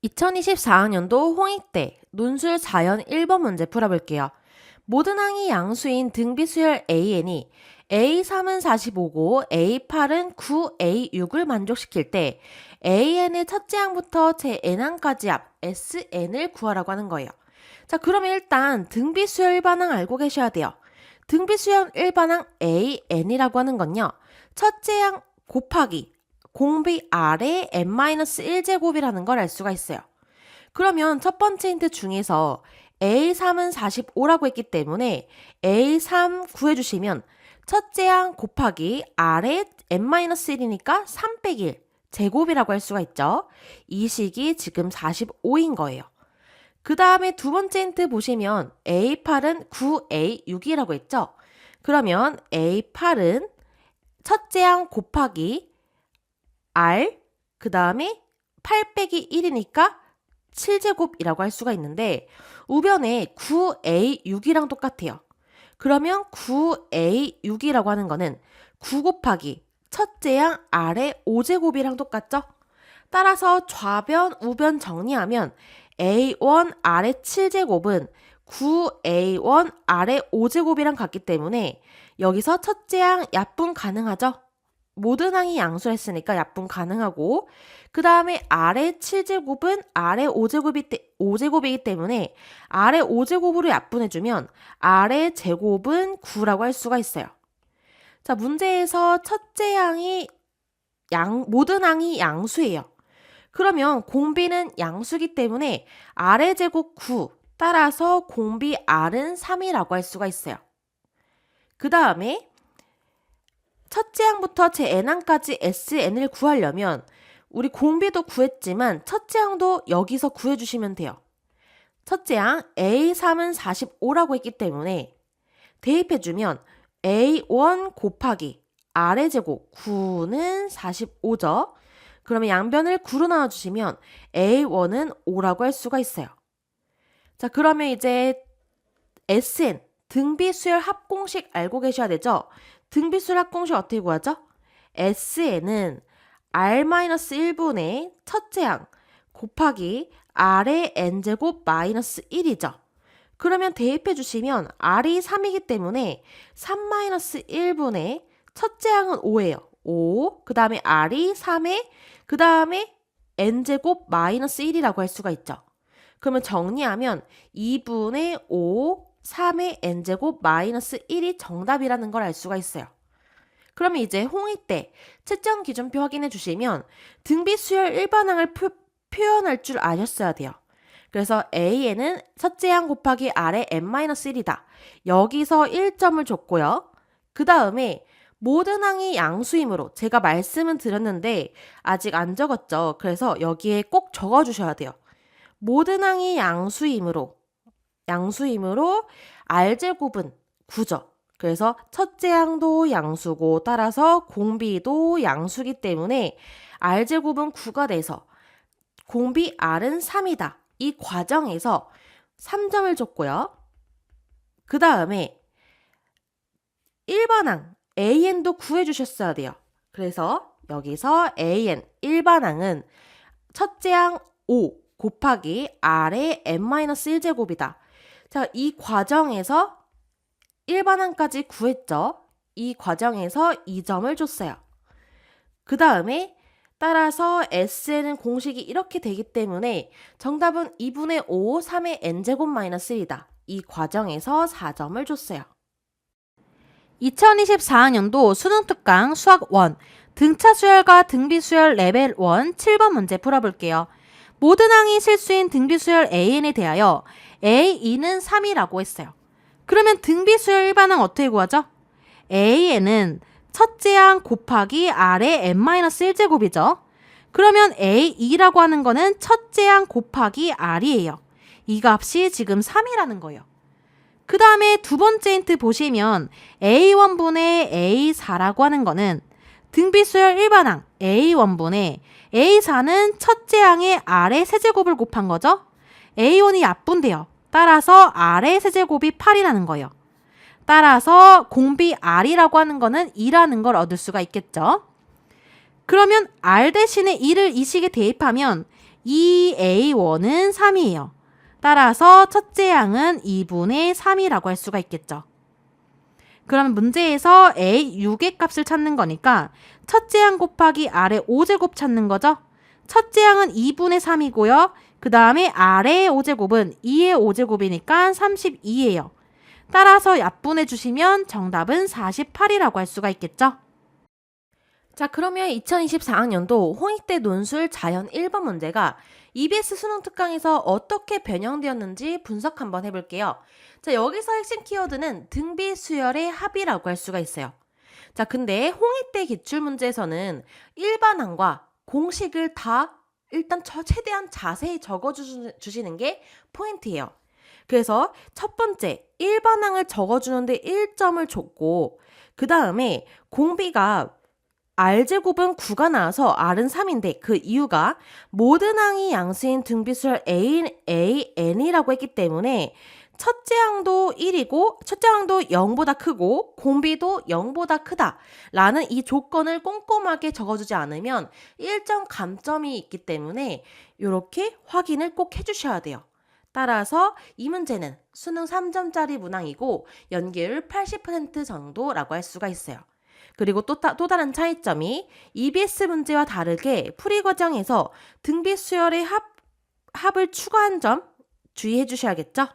2024학년도 홍익대 논술 4연 1번 문제 풀어볼게요. 모든 항이 양수인 등비수열 AN이 A3은 45고 A8은 9, A6을 만족시킬 때 AN의 첫째 항부터 제 n항까지 앞 SN을 구하라고 하는 거예요. 자, 그러면 일단 등비수열 일반항 알고 계셔야 돼요. 등비수열 일반항 AN이라고 하는 건요. 첫째 항 곱하기 공비 아래 n-1제곱이라는 걸 알 수가 있어요. 그러면 첫 번째 힌트 중에서 A3은 45라고 했기 때문에 A3 구해주시면 첫째 항 곱하기 아래 n-1이니까 3 빼기 1 제곱이라고 할 수가 있죠. 이 식이 지금 45인 거예요. 그 다음에 두 번째 힌트 보시면 A8은 9A6이라고 했죠. 그러면 A8은 첫째 항 곱하기 R, 그 다음에 8 빼기 1이니까 7제곱이라고 할 수가 있는데 우변에 9A6이랑 똑같아요. 그러면 9A6이라고 하는 거는 9 곱하기 첫째 항 R의 5제곱이랑 똑같죠? 따라서 좌변, 우변 정리하면 A1 R의 7제곱은 9A1 R의 5제곱이랑 같기 때문에 여기서 첫째 항 약분 가능하죠? 모든 항이 양수했으니까 약분 가능하고 그 다음에 R의 7제곱은 R의 5제곱이기 때문에 R의 5제곱으로 약분해주면 R의 제곱은 9라고 할 수가 있어요. 자, 문제에서 첫째 항이 모든 항이 양수예요. 그러면 공비는 양수기 때문에 R의 제곱 9, 따라서 공비 R은 3이라고 할 수가 있어요. 그 다음에 첫째 항부터 제 n항까지 SN을 구하려면 우리 공비도 구했지만 첫째 항도 여기서 구해주시면 돼요. 첫째 항 A3은 45라고 했기 때문에 대입해주면 A1 곱하기 R의 제곱 9는 45죠. 그러면 양변을 9로 나눠주시면 A1은 5라고 할 수가 있어요. 자, 그러면 이제 SN, 등비수열 합공식 알고 계셔야 되죠? 등비수열 합공식 어떻게 구하죠? SN은 R-1분의 첫째 항 곱하기 R의 n제곱 마이너스 1이죠. 그러면 대입해 주시면 R이 3이기 때문에 3-1분의 첫째 항은 5예요. 5, 그 다음에 R이 3에 그 다음에 n제곱 마이너스 1이라고 할 수가 있죠. 그러면 정리하면 2분의 5, 3의 n제곱 마이너스 1이 정답이라는 걸 알 수가 있어요. 그러면 이제 홍익대 채점 기준표 확인해 주시면 등비수열 일반항을 표현할 줄 아셨어야 돼요. 그래서 A에는 첫째 항 곱하기 R의 n-1이다. 여기서 1점을 줬고요. 그 다음에 모든 항이 양수이므로 제가 말씀은 드렸는데 아직 안 적었죠. 그래서 여기에 꼭 적어주셔야 돼요. 모든 항이 양수이므로 R제곱은 9죠. 그래서 첫째 항도 양수고 따라서 공비도 양수기 때문에 R제곱은 9가 돼서 공비 R은 3이다. 이 과정에서 3점을 줬고요. 그 다음에 일반항 AN도 구해주셨어야 돼요. 그래서 여기서 AN 일반항은 첫째 항 5 곱하기 R의 n-1제곱이다. 자, 이 과정에서 일반항까지 구했죠. 이 과정에서 2점을 줬어요. 그 다음에 따라서 SN은 공식이 이렇게 되기 때문에 정답은 2분의 5, 3의 n제곱 마이너스 1이다. 이 과정에서 4점을 줬어요. 2024학년도 수능특강 수학 1 등차 수열과 등비 수열 레벨 1 7번 문제 풀어볼게요. 모든 항이 실수인 등비 수열 AN에 대하여 A2는 3이라고 했어요. 그러면 등비 수열 일반항 어떻게 구하죠? AN은 첫째 항 곱하기 R의 n-1제곱이죠. 그러면 A2라고 하는 거는 첫째 항 곱하기 R이에요. 이 값이 지금 3이라는 거예요. 그 다음에 두 번째 힌트 보시면 A1분의 A4라고 하는 거는 등비수열 일반항 A1분의 A4는 첫째 항의 R의 세제곱을 곱한 거죠. A1이 약분돼요. 따라서 R의 세제곱이 8이라는 거예요. 따라서 공비 R이라고 하는 거는 2라는 걸 얻을 수가 있겠죠. 그러면 R 대신에 2를 이 식에 대입하면 2A1은 3이에요. 따라서 첫째 항은 2분의 3이라고 할 수가 있겠죠. 그럼 문제에서 A 6의 값을 찾는 거니까 첫째 항 곱하기 아래 5제곱 찾는 거죠. 첫째 항은 2분의 3이고요. 그 다음에 아래의 5제곱은 2의 5제곱이니까 32예요. 따라서 약분해 주시면 정답은 48이라고 할 수가 있겠죠. 자, 그러면 2024학년도 홍익대 논술 자연 1번 문제가 EBS 수능 특강에서 어떻게 변형되었는지 분석 한번 해볼게요. 자, 여기서 핵심 키워드는 등비 수열의 합이라고 할 수가 있어요. 자, 근데 홍익대 기출문제에서는 일반항과 공식을 다 일단 최대한 자세히 적어주시는 게 포인트예요. 그래서 첫 번째, 일반항을 적어주는데 1점을 줬고, 그 다음에 공비가 R제곱은 9가 나와서 R은 3인데 그 이유가 모든 항이 양수인 등비수열 AN이라고 했기 때문에 첫째 항도 1이고 첫째 항도 0보다 크고 공비도 0보다 크다 라는 이 조건을 꼼꼼하게 적어주지 않으면 1점 감점이 있기 때문에 이렇게 확인을 꼭 해주셔야 돼요. 따라서 이 문제는 수능 3점짜리 문항이고 연계율 80% 정도라고 할 수가 있어요. 그리고 또 다른 차이점이 EBS 문제와 다르게 풀이 과정에서 등비 수열의 합을 추가한 점 주의해 주셔야겠죠?